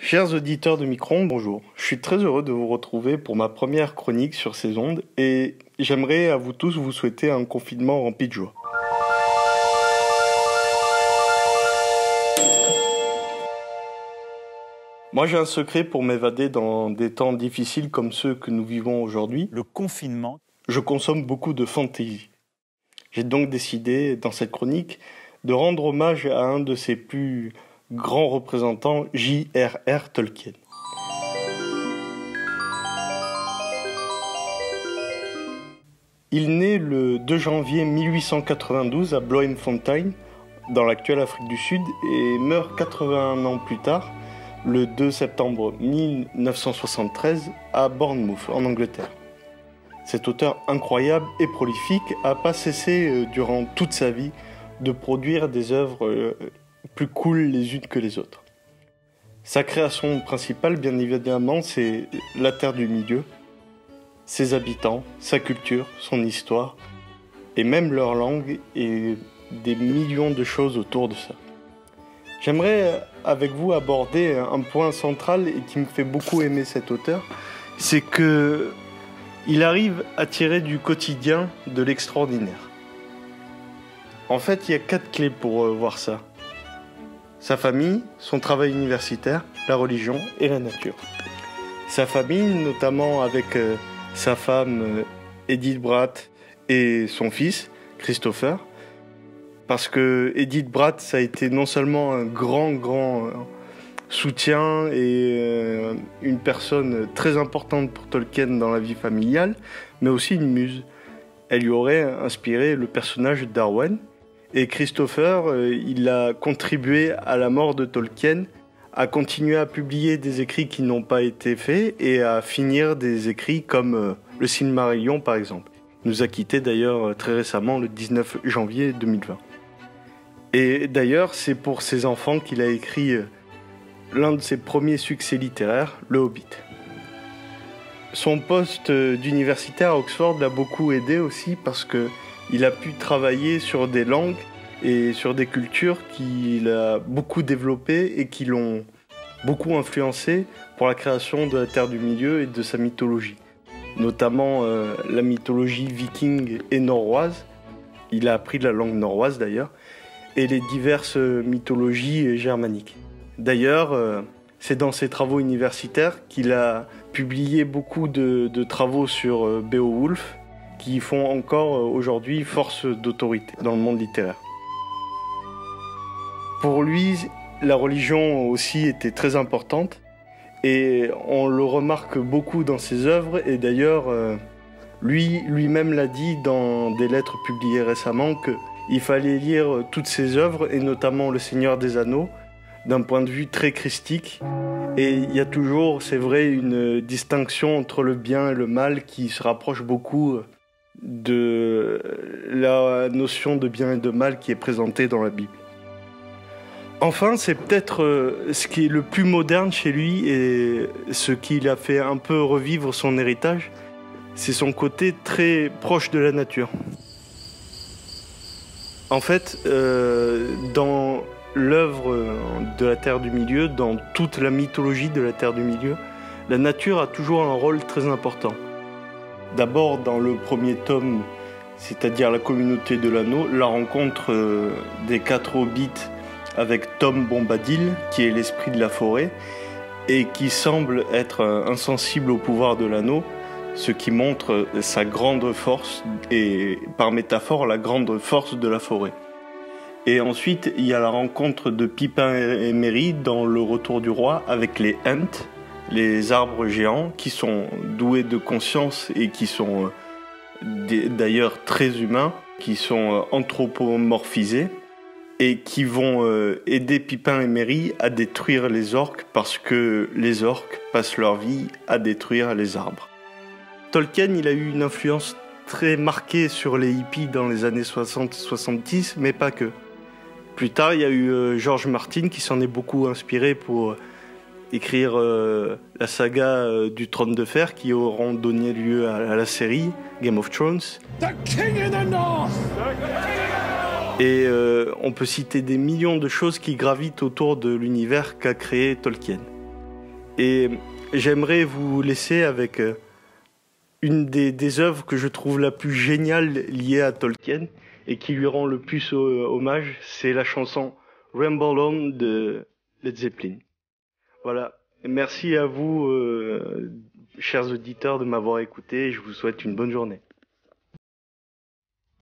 Chers auditeurs de Micro-ondes, bonjour. Je suis très heureux de vous retrouver pour ma première chronique sur ces ondes et j'aimerais à vous tous vous souhaiter un confinement rempli de joie. Moi, j'ai un secret pour m'évader dans des temps difficiles comme ceux que nous vivons aujourd'hui. Le confinement. Je consomme beaucoup de fantaisie. J'ai donc décidé, dans cette chronique, de rendre hommage à un de ses plus grands représentants, J.R.R. Tolkien. Il naît le 2 janvier 1892 à Bloemfontein, dans l'actuelle Afrique du Sud, et meurt 81 ans plus tard, le 2 septembre 1973, à Bournemouth, en Angleterre. Cet auteur incroyable et prolifique n'a pas cessé, durant toute sa vie, de produire des œuvres plus cool les unes que les autres. Sa création principale, bien évidemment, c'est la Terre du Milieu, ses habitants, sa culture, son histoire, et même leur langue, et des millions de choses autour de ça. J'aimerais avec vous aborder un point central et qui me fait beaucoup aimer cet auteur, c'est que il arrive à tirer du quotidien de l'extraordinaire. En fait, il y a 4 clés pour voir ça. Sa famille, son travail universitaire, la religion et la nature. Sa famille, notamment avec sa femme Edith Bratt et son fils Christopher, parce que Edith Bratt, ça a été non seulement un grand soutien et une personne très importante pour Tolkien dans la vie familiale, mais aussi une muse. Elle lui aurait inspiré le personnage d'Arwen. Et Christopher, il a contribué à la mort de Tolkien, à continuer à publier des écrits qui n'ont pas été faits et à finir des écrits comme le Silmarillion par exemple. Il nous a quittés d'ailleurs très récemment, le 19 janvier 2020. Et d'ailleurs, c'est pour ses enfants qu'il a écrit l'un de ses premiers succès littéraires, Le Hobbit. Son poste d'universitaire à Oxford l'a beaucoup aidé aussi parce qu'il a pu travailler sur des langues et sur des cultures qu'il a beaucoup développées et qui l'ont beaucoup influencé pour la création de la Terre du Milieu et de sa mythologie. Notamment la mythologie viking et norroise. Il a appris la langue norroise d'ailleurs. Et les diverses mythologies germaniques. D'ailleurs, c'est dans ses travaux universitaires qu'il a publié beaucoup de travaux sur Beowulf qui font encore aujourd'hui force d'autorité dans le monde littéraire. Pour lui, la religion aussi était très importante et on le remarque beaucoup dans ses œuvres et d'ailleurs, lui-même l'a dit dans des lettres publiées récemment qu'il fallait lire toutes ses œuvres et notamment Le Seigneur des Anneaux d'un point de vue très christique. Et il y a toujours, c'est vrai, une distinction entre le bien et le mal qui se rapproche beaucoup de la notion de bien et de mal qui est présentée dans la Bible. Enfin, c'est peut-être ce qui est le plus moderne chez lui et ce qui l'a fait un peu revivre son héritage, c'est son côté très proche de la nature. En fait, dans l'œuvre de la Terre du Milieu, dans toute la mythologie de la Terre du Milieu, la nature a toujours un rôle très important. D'abord, dans le premier tome, c'est-à-dire la communauté de l'anneau, la rencontre des 4 hobbits avec Tom Bombadil, qui est l'esprit de la forêt, et qui semble être insensible au pouvoir de l'anneau, ce qui montre sa grande force et par métaphore la grande force de la forêt. Et ensuite il y a la rencontre de Pippin et Merry dans Le Retour du Roi avec les Ents, les arbres géants qui sont doués de conscience et qui sont d'ailleurs très humains, qui sont anthropomorphisés et qui vont aider Pippin et Merry à détruire les orques parce que les orques passent leur vie à détruire les arbres. Tolkien, il a eu une influence très marquée sur les hippies dans les années 60-70, mais pas que. Plus tard, il y a eu George Martin qui s'en est beaucoup inspiré pour écrire la saga du Trône de Fer qui auront donné lieu à la série Game of Thrones. The King in the North! Et on peut citer des millions de choses qui gravitent autour de l'univers qu'a créé Tolkien. Et j'aimerais vous laisser avec une des œuvres que je trouve la plus géniale liée à Tolkien et qui lui rend le plus hommage, c'est la chanson Ramble On de Led Zeppelin. Voilà. Merci à vous, chers auditeurs, de m'avoir écouté et je vous souhaite une bonne journée.